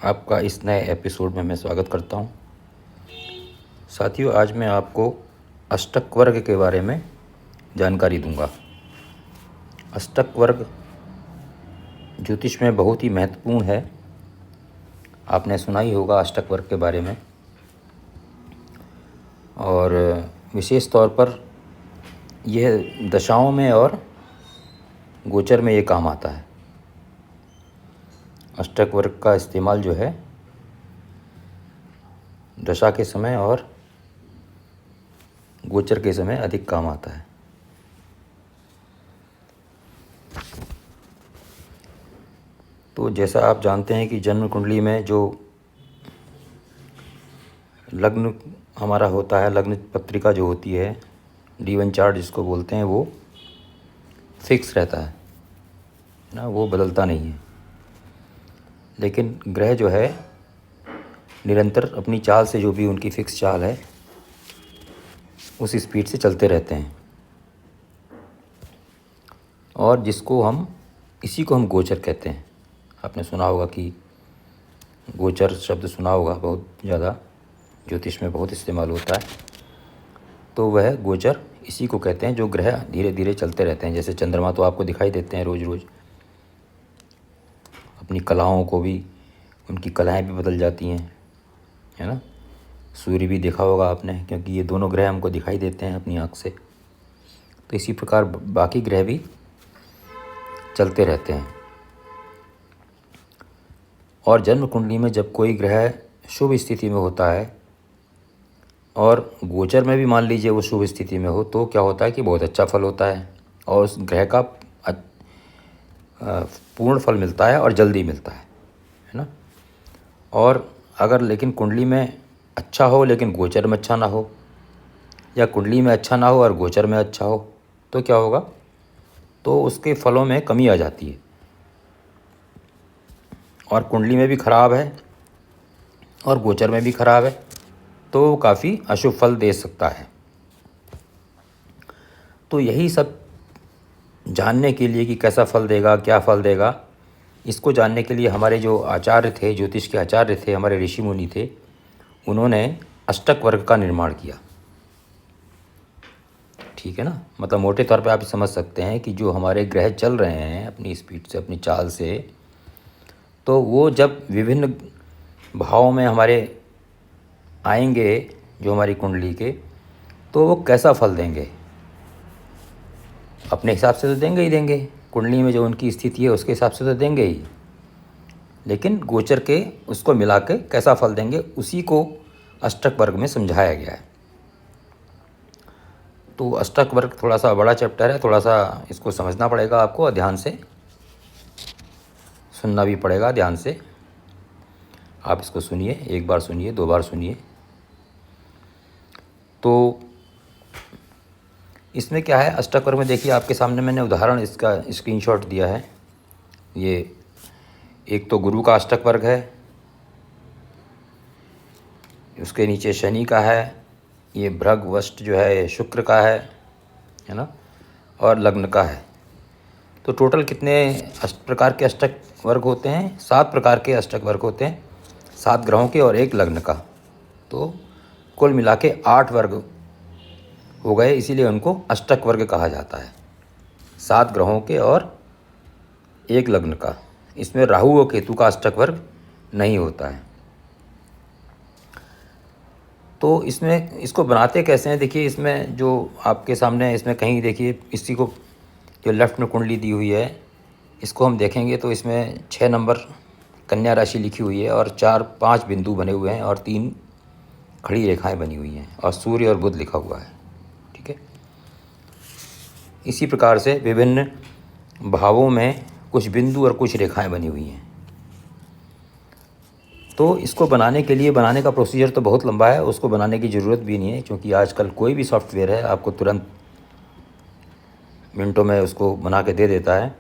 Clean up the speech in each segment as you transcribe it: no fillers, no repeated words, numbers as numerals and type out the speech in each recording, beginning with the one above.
आपका इस नए एपिसोड में मैं स्वागत करता हूं। साथियों, आज मैं आपको अष्टक वर्ग के बारे में जानकारी दूंगा। अष्टक वर्ग ज्योतिष में बहुत ही महत्वपूर्ण है। आपने सुना ही होगा अष्टक वर्ग के बारे में, और विशेष तौर पर यह दशाओं में और गोचर में ये काम आता है। अष्टक वर्ग का इस्तेमाल जो है दशा के समय और गोचर के समय अधिक काम आता है। तो जैसा आप जानते हैं कि जन्म कुंडली में जो लग्न हमारा होता है, लग्न पत्रिका जो होती है, D1 चार्ट जिसको बोलते हैं, वो फिक्स रहता है ना, वो बदलता नहीं है। लेकिन ग्रह जो है निरंतर अपनी चाल से, जो भी उनकी फिक्स चाल है, उस स्पीड से चलते रहते हैं। और इसी को हम गोचर कहते हैं। आपने सुना होगा कि गोचर शब्द सुना होगा, बहुत ज़्यादा ज्योतिष में बहुत इस्तेमाल होता है। तो वह गोचर इसी को कहते हैं जो ग्रह धीरे धीरे चलते रहते हैं। जैसे चंद्रमा तो आपको दिखाई देते हैं रोज़ रोज़, अपनी कलाओं को भी, उनकी कलाएं भी बदल जाती हैं, है ना। सूर्य भी देखा होगा आपने, क्योंकि ये दोनों ग्रह हमको दिखाई देते हैं अपनी आँख से। तो इसी प्रकार बाकी ग्रह भी चलते रहते हैं। और जन्म कुंडली में जब कोई ग्रह शुभ स्थिति में होता है और गोचर में भी मान लीजिए वो शुभ स्थिति में हो, तो क्या होता है कि बहुत अच्छा फल होता है और उस ग्रह का पूर्ण फल मिलता है और जल्दी मिलता है ना। और अगर लेकिन कुंडली में अच्छा हो लेकिन गोचर में अच्छा ना हो, या कुंडली में अच्छा ना हो और गोचर में अच्छा हो, तो क्या होगा, तो उसके फलों में कमी आ जाती है। और कुंडली में भी खराब है और गोचर में भी खराब है, तो काफ़ी अशुभ फल दे सकता है। तो यही सब जानने के लिए कि कैसा फल देगा, क्या फल देगा, इसको जानने के लिए हमारे जो आचार्य थे, ज्योतिष के आचार्य थे, हमारे ऋषि मुनि थे, उन्होंने अष्टक वर्ग का निर्माण किया। ठीक है ना। मतलब मोटे तौर पे आप समझ सकते हैं कि जो हमारे ग्रह चल रहे हैं अपनी स्पीड से, अपनी चाल से, तो वो जब विभिन्न भावों में हमारे आएंगे जो हमारी कुंडली के, तो वो कैसा फल देंगे। अपने हिसाब से तो देंगे ही देंगे, कुंडली में जो उनकी स्थिति है उसके हिसाब से तो देंगे ही, लेकिन गोचर के उसको मिला के कैसा फल देंगे, उसी को अष्टक वर्ग में समझाया गया है। तो अष्टक वर्ग थोड़ा सा बड़ा चैप्टर है, थोड़ा सा इसको समझना पड़ेगा आपको, और ध्यान से सुनना भी पड़ेगा। ध्यान से आप इसको सुनिए, एक बार सुनिए, दो बार सुनिए। तो इसमें क्या है, अष्टक वर्ग में देखिए आपके सामने मैंने उदाहरण इसका स्क्रीनशॉट दिया है। ये एक तो गुरु का अष्टक वर्ग है, उसके नीचे शनि का है, ये भृग वष्ट जो है ये शुक्र का है ना, और लग्न का है। तो टोटल कितने प्रकार के अष्टक वर्ग होते हैं? 7 प्रकार के अष्टक वर्ग होते हैं, 7 ग्रहों के और 1 लग्न का। तो कुल मिला के 8 वर्ग हो गए, इसीलिए उनको अष्टक वर्ग कहा जाता है। 7 ग्रहों के और 1 लग्न का। इसमें राहु और केतु का अष्टक वर्ग नहीं होता है। तो इसमें इसको बनाते कैसे हैं, देखिए इसमें जो आपके सामने है, इसमें कहीं देखिए, इसी को जो लेफ्ट में कुंडली दी हुई है, इसको हम देखेंगे तो इसमें 6 नंबर कन्या राशि लिखी हुई है और 4-5 बिंदु बने हुए हैं और 3 खड़ी रेखाएं बनी हुई हैं और सूर्य और बुध लिखा हुआ है। ठीक है। इसी प्रकार से विभिन्न भावों में कुछ बिंदु और कुछ रेखाएं बनी हुई हैं। तो इसको बनाने के लिए, बनाने का प्रोसीजर तो बहुत लंबा है, उसको बनाने की ज़रूरत भी नहीं है, क्योंकि आजकल कोई भी सॉफ्टवेयर है आपको तुरंत मिनटों में उसको बना के दे देता है।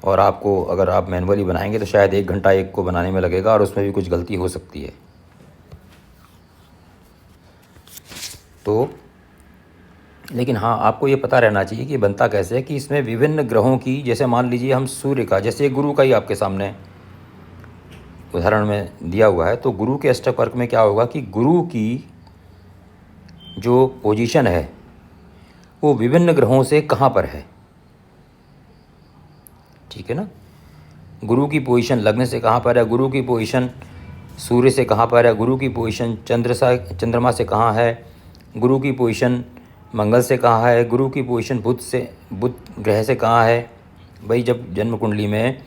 और आपको अगर आप मैनुअली बनाएंगे तो शायद 1 घंटा एक को बनाने में लगेगा, और उसमें भी कुछ गलती हो सकती है। तो लेकिन हाँ, आपको ये पता रहना चाहिए कि बनता कैसे है, कि इसमें विभिन्न ग्रहों की, जैसे मान लीजिए हम सूर्य का, जैसे गुरु का ही आपके सामने उदाहरण में दिया हुआ है। तो गुरु के अष्टक वर्ग में क्या होगा कि गुरु की जो पोजीशन है वो विभिन्न ग्रहों से कहाँ पर है, ठीक है ना। गुरु की पोजीशन लग्न से कहाँ पर है, गुरु की पोजीशन सूर्य से कहाँ पर है, गुरु की पोजीशन चंद्रमा से कहाँ है, गुरु की पोजीशन मंगल से कहाँ है, गुरु की पोजीशन बुध ग्रह से कहाँ है। भाई जब जन्म कुंडली में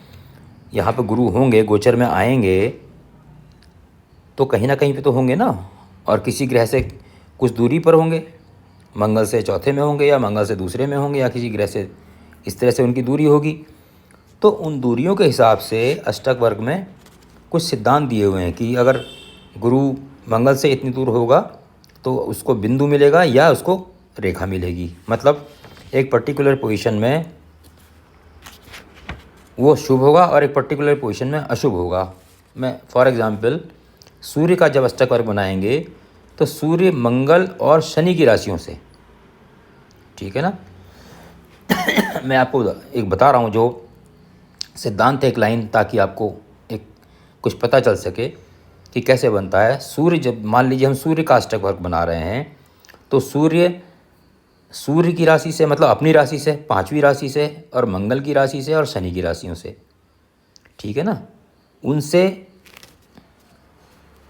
यहाँ पे गुरु होंगे, गोचर में आएंगे, तो कहीं ना कहीं पे तो होंगे ना, और किसी ग्रह से कुछ दूरी पर होंगे, मंगल से चौथे में होंगे या मंगल से दूसरे में होंगे या किसी ग्रह से इस तरह से उनकी दूरी होगी। तो उन दूरियों के हिसाब से अष्टक वर्ग में कुछ सिद्धांत दिए हुए हैं कि अगर गुरु मंगल से इतनी दूर होगा तो उसको बिंदु मिलेगा या उसको रेखा मिलेगी। मतलब एक पर्टिकुलर पोजीशन में वो शुभ होगा और एक पर्टिकुलर पोजीशन में अशुभ होगा। मैं फॉर एग्जांपल सूर्य का जब अष्टक वर्ग बनाएंगे तो सूर्य मंगल और शनि की राशियों से, ठीक है ना। मैं आपको एक बता रहा हूँ जो सिद्धांत है, एक लाइन, ताकि आपको एक कुछ पता चल सके कि कैसे बनता है। सूर्य जब मान लीजिए हम सूर्य का अष्टक वर्ग बना रहे हैं तो सूर्य की राशि से, मतलब अपनी राशि से, पांचवी राशि से, और मंगल की राशि से और शनि की राशियों से, ठीक है ना। उनसे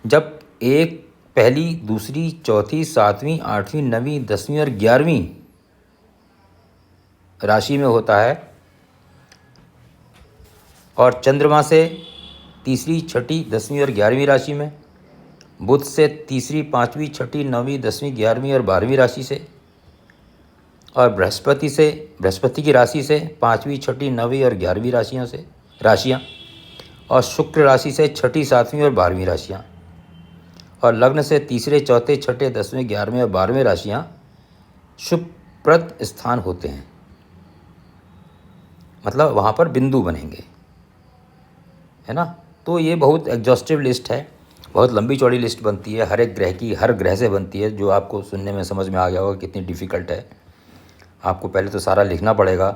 जब एक पहली, दूसरी, चौथी, सातवीं, आठवीं, नवीं, 10वीं और 11वीं राशि में होता है, और चंद्रमा से तीसरी, छठी, 10वीं और 11वीं राशि में, बुध से तीसरी, पाँचवीं, छठी, 9वीं, 10वीं, 11वीं और 12वीं राशि से, और बृहस्पति की राशि से पाँचवीं, छठी, 9वीं और 11वीं राशियाँ, और शुक्र राशि से छठी, 7वीं और 12वीं राशियाँ, और लग्न से तीसरे, चौथे, छठे, 10वें, 11वें और 12वें राशियाँ शुभप्रद स्थान होते हैं। मतलब वहाँ पर बिंदु बनेंगे, है ना। तो ये बहुत एग्जॉस्टिव लिस्ट है, बहुत लंबी चौड़ी लिस्ट बनती है, हर एक ग्रह की, हर ग्रह से बनती है, जो आपको सुनने में समझ में आ गया होगा कितनी डिफ़िकल्ट है। आपको पहले तो सारा लिखना पड़ेगा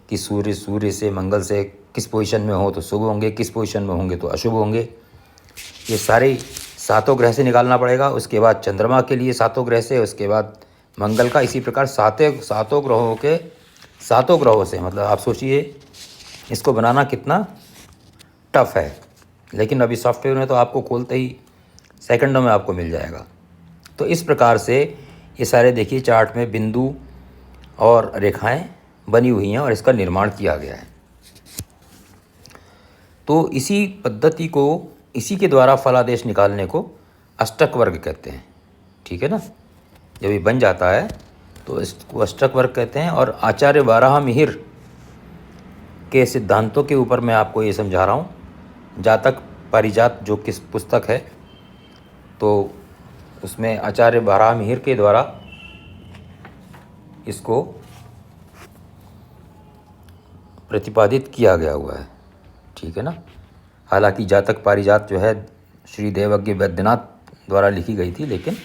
कि सूर्य से, मंगल से किस पोजीशन में हो तो शुभ होंगे, किस पोजीशन में होंगे तो अशुभ होंगे। ये सारे 7 ग्रह से निकालना पड़ेगा। उसके बाद चंद्रमा के लिए 7 ग्रह से, उसके बाद मंगल का, इसी प्रकार 7 ग्रहों से। मतलब आप सोचिए इसको बनाना कितना टफ है, लेकिन अभी सॉफ्टवेयर में तो आपको खोलते ही सेकंडों में आपको मिल जाएगा। तो इस प्रकार से ये सारे देखिए चार्ट में बिंदु और रेखाएं बनी हुई हैं और इसका निर्माण किया गया है। तो इसी पद्धति को, इसी के द्वारा फलादेश निकालने को अष्टक वर्ग कहते हैं, ठीक है ना। जब ये बन जाता है तो इसको अष्टक वर्ग कहते हैं। और आचार्य बारहमिहिर के सिद्धांतों के ऊपर मैं आपको ये समझा रहा हूँ। जातक पारिजात जो किस पुस्तक है, तो उसमें आचार्य बारहमिहिर के द्वारा इसको प्रतिपादित किया गया हुआ है, ठीक है ना। हालांकि जातक पारिजात जो है श्री देवज्ञ वैद्यनाथ द्वारा लिखी गई थी, लेकिन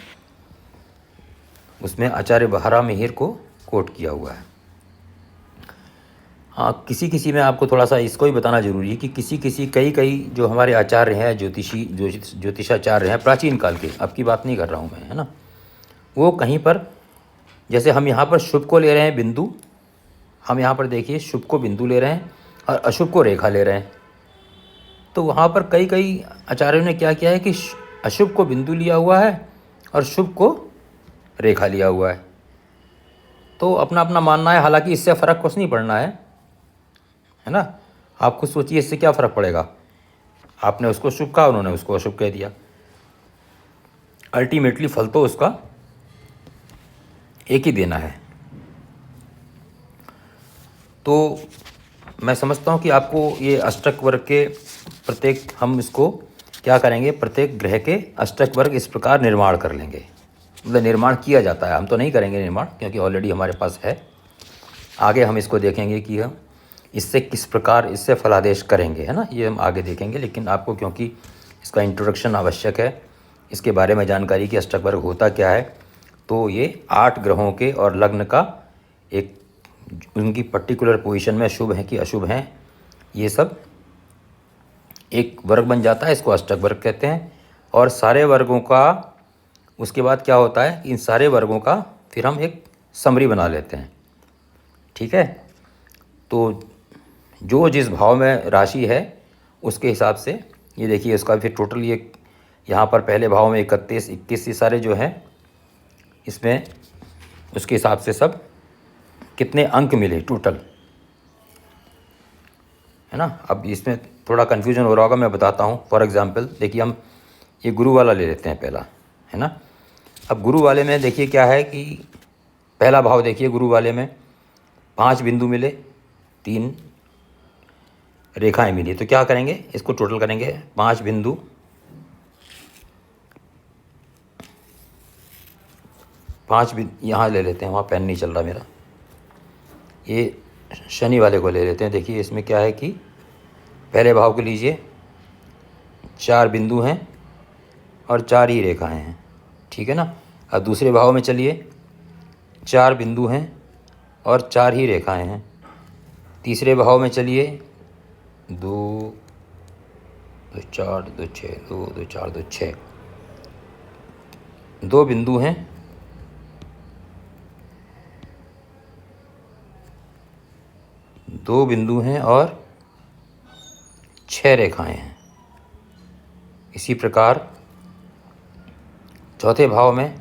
उसमें आचार्य बारहमिहिर को कोट किया हुआ है। हाँ, किसी में आपको थोड़ा सा इसको ही बताना जरूरी है कि कई जो हमारे आचार्य हैं, ज्योतिषाचार्य हैं प्राचीन काल के, अब की बात नहीं कर रहा हूँ मैं, है ना। वो कहीं पर, जैसे हम यहाँ पर शुभ को ले रहे हैं बिंदु, हम यहाँ पर देखिए शुभ को बिंदु ले रहे हैं और अशुभ को रेखा ले रहे हैं। तो वहाँ पर कई आचार्यों ने क्या किया है कि अशुभ को बिंदु लिया हुआ है और शुभ को रेखा लिया हुआ है। तो अपना अपना मानना है, हालांकि इससे फ़र्क कुछ नहीं पड़ना है ना। आप खुद सोचिए इससे क्या फ़र्क पड़ेगा। आपने उसको शुभ कहा, उन्होंने उसको अशुभ कह दिया, अल्टीमेटली फल तो उसका एक ही देना है। तो मैं समझता हूँ कि आपको ये अष्टक वर्ग के प्रत्येक, हम इसको क्या करेंगे, प्रत्येक ग्रह के अष्टक वर्ग इस प्रकार निर्माण कर लेंगे। मतलब निर्माण किया जाता है, हम तो नहीं करेंगे निर्माण, क्योंकि ऑलरेडी हमारे पास है। आगे हम इसको देखेंगे कि हम इससे किस प्रकार इससे फलादेश करेंगे, है ना। ये हम आगे देखेंगे, लेकिन आपको क्योंकि इसका इंट्रोडक्शन आवश्यक है, इसके बारे में जानकारी कि अष्टक वर्ग होता क्या है। तो ये 8 ग्रहों के और लग्न का एक, उनकी पर्टिकुलर पोजीशन में शुभ हैं कि अशुभ हैं, ये सब एक वर्ग बन जाता है, इसको अष्टक वर्ग कहते हैं। और सारे वर्गों का उसके बाद क्या होता है, इन सारे वर्गों का फिर हम एक समरी बना लेते हैं। ठीक है, तो जो जिस भाव में राशि है उसके हिसाब से ये देखिए इसका फिर टोटल ये यहाँ पर पहले भाव में 31, 21 ये सारे जो हैं इसमें उसके हिसाब से सब कितने अंक मिले टोटल, है ना। अब इसमें थोड़ा कन्फ्यूजन हो रहा होगा, मैं बताता हूँ। फॉर एग्ज़ाम्पल देखिए हम ये गुरु वाला ले लेते हैं पहला, है ना। अब गुरु वाले में देखिए क्या है कि पहला भाव देखिए गुरु वाले में 5 बिंदु मिले, 3 रेखाएं मिली। तो क्या करेंगे, इसको टोटल करेंगे। 5 बिंदु, 5 बिंदु यहाँ ले लेते हैं, वहाँ पेन नहीं चल रहा मेरा। ये शनि वाले को ले लेते हैं। देखिए इसमें क्या है कि पहले भाव को लीजिए, 4 बिंदु हैं और 4 ही रेखाएं हैं, ठीक है ना। अब दूसरे भाव में चलिए, 4 बिंदु हैं और 4 ही रेखाएं हैं। तीसरे भाव में चलिए, 2 2 4 2 6 2 2 4 2 6 2 बिंदु हैं, 2 बिंदु हैं और 6 रेखाएं हैं। इसी प्रकार चौथे भाव में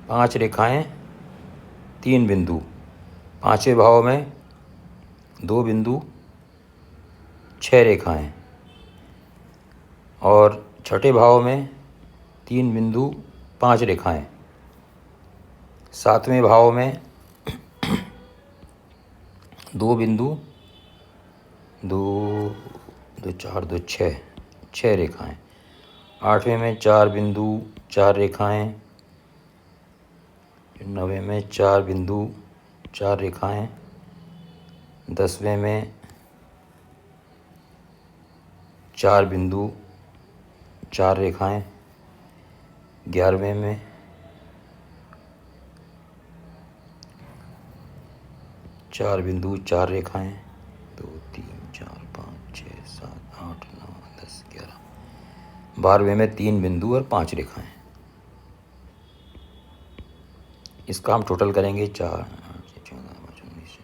5 रेखाएं, 3 बिंदु। पाँचवें भाव में 2 बिंदु, 6 रेखाएं। और छठे भाव में 3 बिंदु, 5 रेखाएं। सातवें भाव में 2 बिंदु, 2 2 4 2 6 6 रेखाएं। आठवें में 4 बिंदु, 4 रेखाएं। नौवें में 4 बिंदु, 4 रेखाएं। 10वें में 4 बिंदु, 4 रेखाएं। 11वें में 4 बिंदु, 4 रेखाएं। 2 3 4 5 6 7 8 9 10 11। 12वें में 3 बिंदु और 5 रेखाएं। इसका हम टोटल करेंगे 4 14 19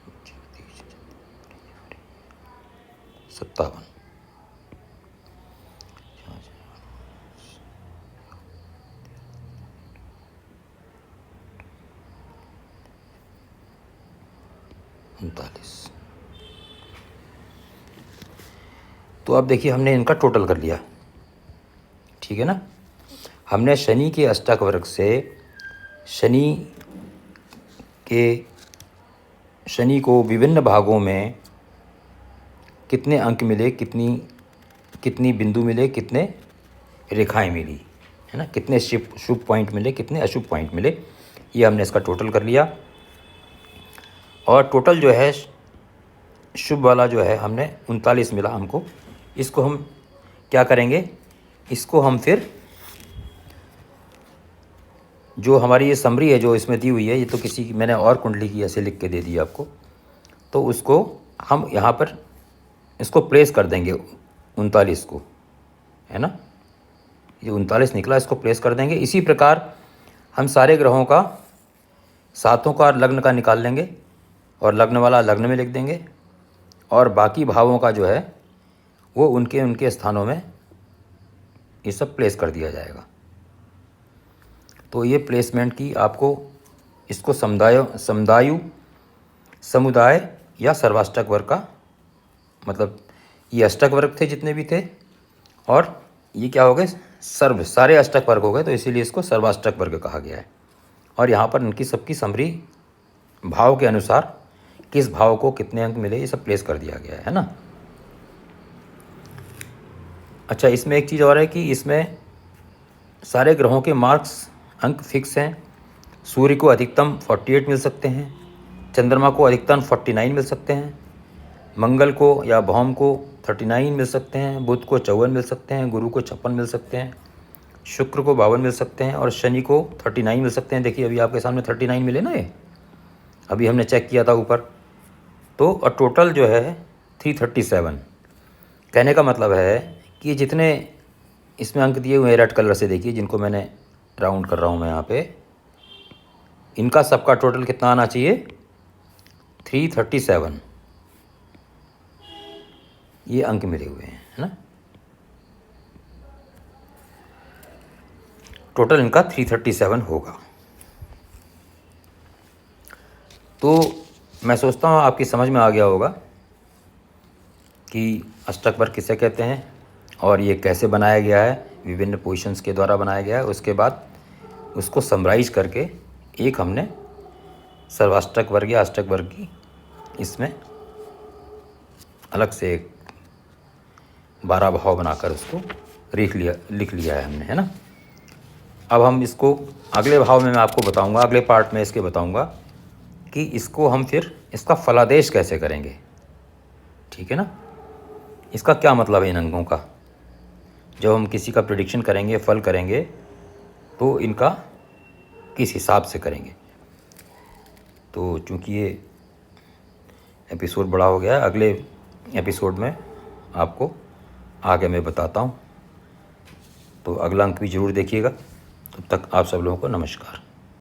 30 57। 39। तो अब देखिए हमने इनका टोटल कर लिया, ठीक है ना। हमने शनि के अष्टक वर्ग से शनि को विभिन्न भागों में कितने अंक मिले, कितनी बिंदु मिले, कितने रेखाएं मिली, है ना, कितने शुभ पॉइंट मिले, कितने अशुभ पॉइंट मिले, ये हमने इसका टोटल कर लिया। और टोटल जो है शुभ वाला जो है हमने 39 मिला हमको। इसको हम क्या करेंगे, इसको हम फिर जो हमारी ये समरी है जो इसमें दी हुई है, ये तो किसी की मैंने और कुंडली की ऐसे लिख के दे दी आपको, तो उसको हम यहाँ पर इसको प्लेस कर देंगे 39 को, है ना। ये 39 निकला, इसको प्लेस कर देंगे। इसी प्रकार हम सारे ग्रहों का सातों का लग्न का निकाल लेंगे और लग्न वाला लग्न में लिख देंगे, और बाकी भावों का जो है वो उनके उनके स्थानों में ये सब प्लेस कर दिया जाएगा। तो ये प्लेसमेंट की आपको इसको समुदाय या सर्वाष्टक वर्ग का मतलब, ये अष्टक वर्ग थे जितने भी थे, और ये क्या हो गए, सारे अष्टक वर्ग हो गए, तो इसीलिए इसको सर्वाष्टक वर्ग कहा गया है। और यहाँ पर इनकी सबकी समरी भाव के अनुसार किस भाव को कितने अंक मिले ये सब प्लेस कर दिया गया है ना। अच्छा, इसमें एक चीज़ और है कि इसमें सारे ग्रहों के मार्क्स अंक फिक्स हैं। सूर्य को अधिकतम 48 मिल सकते हैं, चंद्रमा को अधिकतम 49 मिल सकते हैं, मंगल को या भौम को 39 मिल सकते हैं, बुध को 54 मिल सकते हैं, गुरु को 56 मिल सकते हैं, शुक्र को 52 मिल सकते हैं, और शनि को 39 मिल सकते हैं। देखिए अभी आपके सामने 39 मिले ना, ये अभी हमने चेक किया था ऊपर। तो और टोटल जो है 337, कहने का मतलब है कि जितने इसमें अंक दिए हुए हैं रेड कलर से, देखिए जिनको मैंने राउंड कर रहा हूँ मैं यहाँ पे, इनका सबका टोटल कितना आना चाहिए? 337 ये अंक मिले हुए हैं, है ना। टोटल इनका 337 होगा। तो मैं सोचता हूँ आपकी समझ में आ गया होगा कि अष्टक वर्ग किसे कहते हैं और ये कैसे बनाया गया है, विभिन्न पोजीशंस के द्वारा बनाया गया है। उसके बाद उसको समराइज करके एक हमने सर्वाष्टक वर्ग या अष्टक वर्ग की इसमें अलग से 12 भाव बनाकर उसको लिख लिया है हमने, है ना। अब हम इसको अगले भाव में मैं आपको बताऊंगा, अगले पार्ट में इसके बताऊंगा कि इसको हम फिर इसका फलादेश कैसे करेंगे, ठीक है ना। इसका क्या मतलब है इन अंकों का? जब हम किसी का प्रेडिक्शन करेंगे, फल करेंगे, तो इनका किस हिसाब से करेंगे। तो चूँकि ये एपिसोड बड़ा हो गया है, अगले एपिसोड में आपको आगे मैं बताता हूँ। तो अगला अंक भी ज़रूर देखिएगा। तब तक आप सब लोगों को नमस्कार।